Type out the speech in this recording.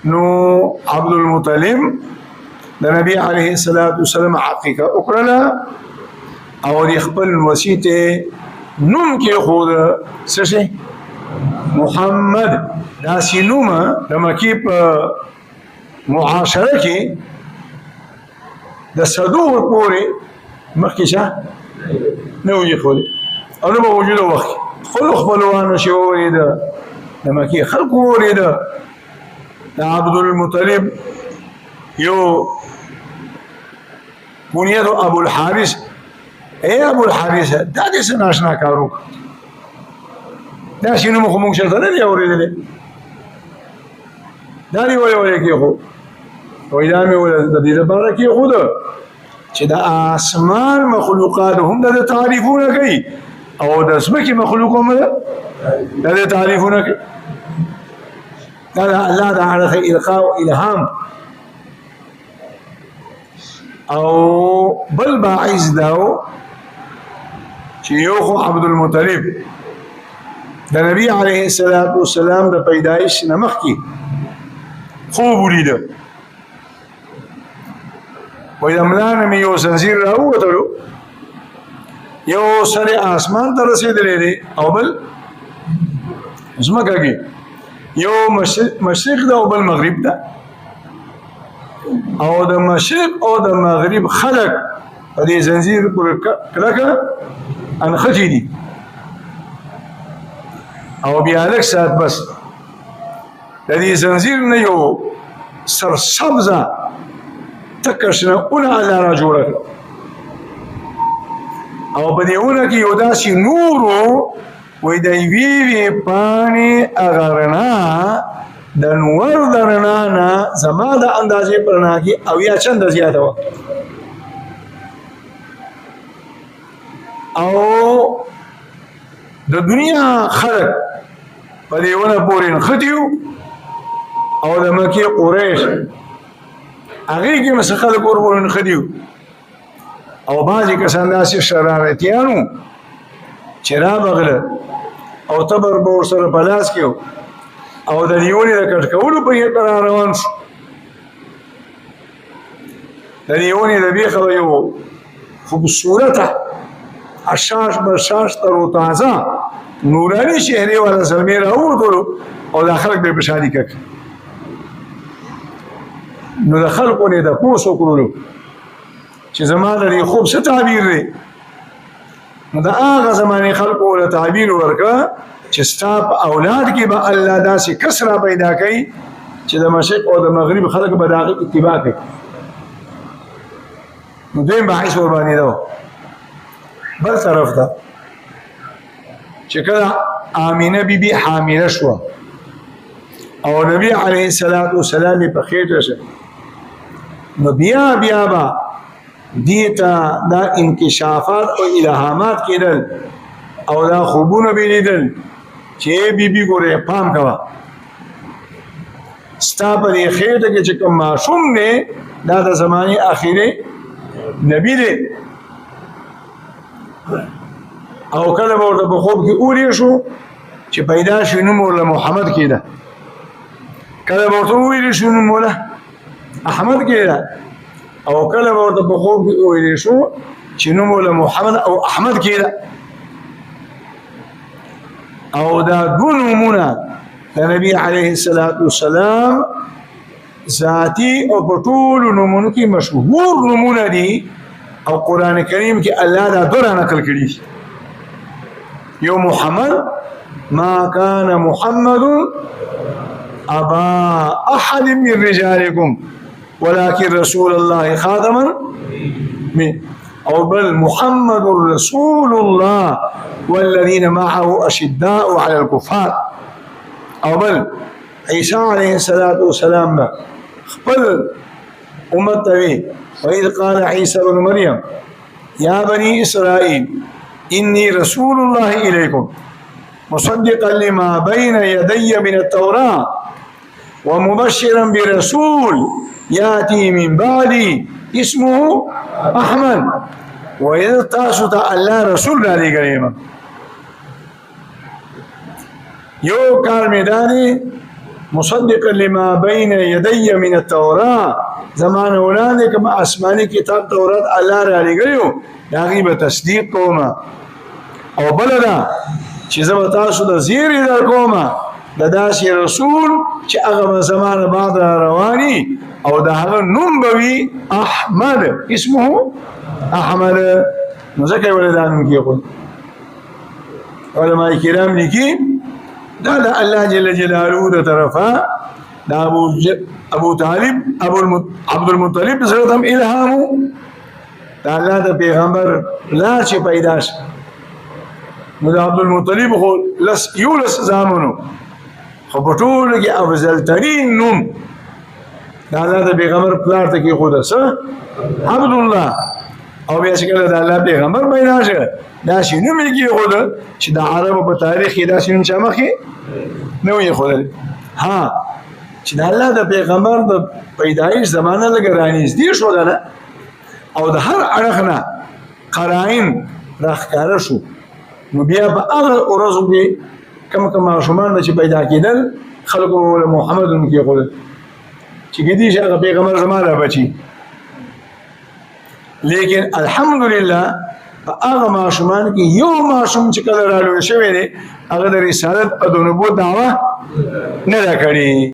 نو عبد المطلب د نبی علیه الصلاۃ والسلام عقیقه وکړه او د خپل وسیته نوم کې خود څه محمد دا سینومه د مکی په معاشره کې د صدور پورې مخکې شه نه وي خو او نو موجوده وخت خپلوانو شي ورید د مکی خلق ورید د عبد المطلب یو بنیاد ابو الحارث اے ابو الحارث دا دې څه ناشنا کارو دا شنو مخ مونږ شته نه اوریدل دا دی وایي کې خو وای دا مې ول د دې لپاره کې خو دا چې د اسمان مخلوقات هم د تعریفونه کوي او د اسمکي مخلوقات هم د تعریفونه کوي دا الله تعالی القاء او الهام او بل باعث داو چې یو خو عبد المطلب د نبی علیه الصلاۃ والسلام د پیدایش نمخ کی خوب ولید وای دملان می یو زنجیر راووتلو یو سره اسمان ته رسیدلې دی او بل زمکه کې یو مشرق دا او بل مغرب دا او د مشرق او د مغرب خلق په دې زنجیر پر کلکه انختی دي او بیا لک سات بس د دې زنجیر نه یو سرسبزه تکشنه اون الله را جوړه او په دې اون کې یو داسې نورو وای د وی پانی اغرنا د نور درنا نه زما د اندازې پرنا کې او یا چند زیاته و او د دنیا خلق په دې ونه پورې خدیو او د مکه قریش هغه کې مسخه قربون خدیو او بعضی کسان داسې شرارتیانو چې را بغله او تبر بور سره پلاس کېو او د دیونی د کټ کولو په یې قرار روان شو د دیونی د بیخه یو خوبصورته اشاش بشاش تر و تازه نورانی شهری والا سلمی راووتلو او د خلق به بشادي کک نو د خلقو نه د پوسو کولو چې زما د خوب څه تعبیر دی نو د هغه زمانه خلقو له تعبیر ورکړه چې ستاپ اولاد کې به الله داسې کسره پیدا کوي چې د مشرق او د مغرب خلق به دغه اتباع کوي نو دوی بحث ور باندې دا بل طرف ته چې کله آمینه بیبي حامله شو او نبی علیه الصلاۃ والسلام په خېټه شه نو بیا با دیتا دا انکشافات او الهامات کېدل او دا خوبونه بیلیدل چې بیبي ګوره پام کوا ستا په دې خېټه کې چې کوم معصوم نه دا د زمانه اخیره نبی دی او کله ورته په خوب کې اوري شو چې پیدا شو نو مولا محمد کېده کله ورته اوري شو نو مولا احمد کېده او کله ورته په خوب کې اوري شو چې نو مولا محمد او احمد کېده او دا دو نمونه د نبی علیه الصلاۃ والسلام ذاتی او په ټولو نمونو کې مشهور نمونه دي او قران کریم کې الله دا دره نقل کړي یو محمد ما كان محمد ابا احد من رجالكم ولكن رسول الله خاتما او بل محمد رسول الله والذين معه اشداء على الكفار او بل عيسى عليه الصلاه والسلام خپل امت ته وإذ قال عيسى بن مريم يا بني إسرائيل إني رسول الله إليكم مصدقا لما بين يدي من التوراة ومبشرا برسول يأتي من بعدي اسمه أحمد وإذ تاسو الله رسول الله كريما یو کار میدانی مصدقا لما بين يدي من التوراة زمان ولاندې کوم آسماني کتاب تورات الله را لګیو دا غي به تصدیق کوم او بلدا چې زما تاسو د زیری در کوم د داسې رسول چې هغه زمانه بعد رواني او د هغه نوم بوي احمد اسمه احمد نو ځکه ولدانو کې خو علماء کرام لیکي دا د الله جل جلاله د طرفه دا ابو طالب عبد المطلب سره هم الهام دا الله د پیغمبر لا چې پیدا شي نو د عبد المطلب خو یولس زامنو خو په ټولو کې افضل ترین نوم دا الله د پیغمبر پلار ته کې خو څه عبد الله او بیا چې کله د الله پیغمبر پیدا شه دا شي نوم یې کې خو چې د عربو په تاریخ کې دا شي نوم چې مخې نو یې خو ها چې د الله د پیغمبر د پیدایش زمانه لږ رانږدې شو ده او د هر اړخ نه قرائن راښکاره شو نو بیا په هغه ورځو کې کوم ماشومان چې پیدا کېدل خلکو محمد نوم کېښودل چې کېدای شي هغه پیغمبر زما بچي لیکن الحمدلله په هغه ماشومان کې یو ماشوم چې کله رالوی شوی دی هغه د رسالت او د نبوت دعوه نه ده کړې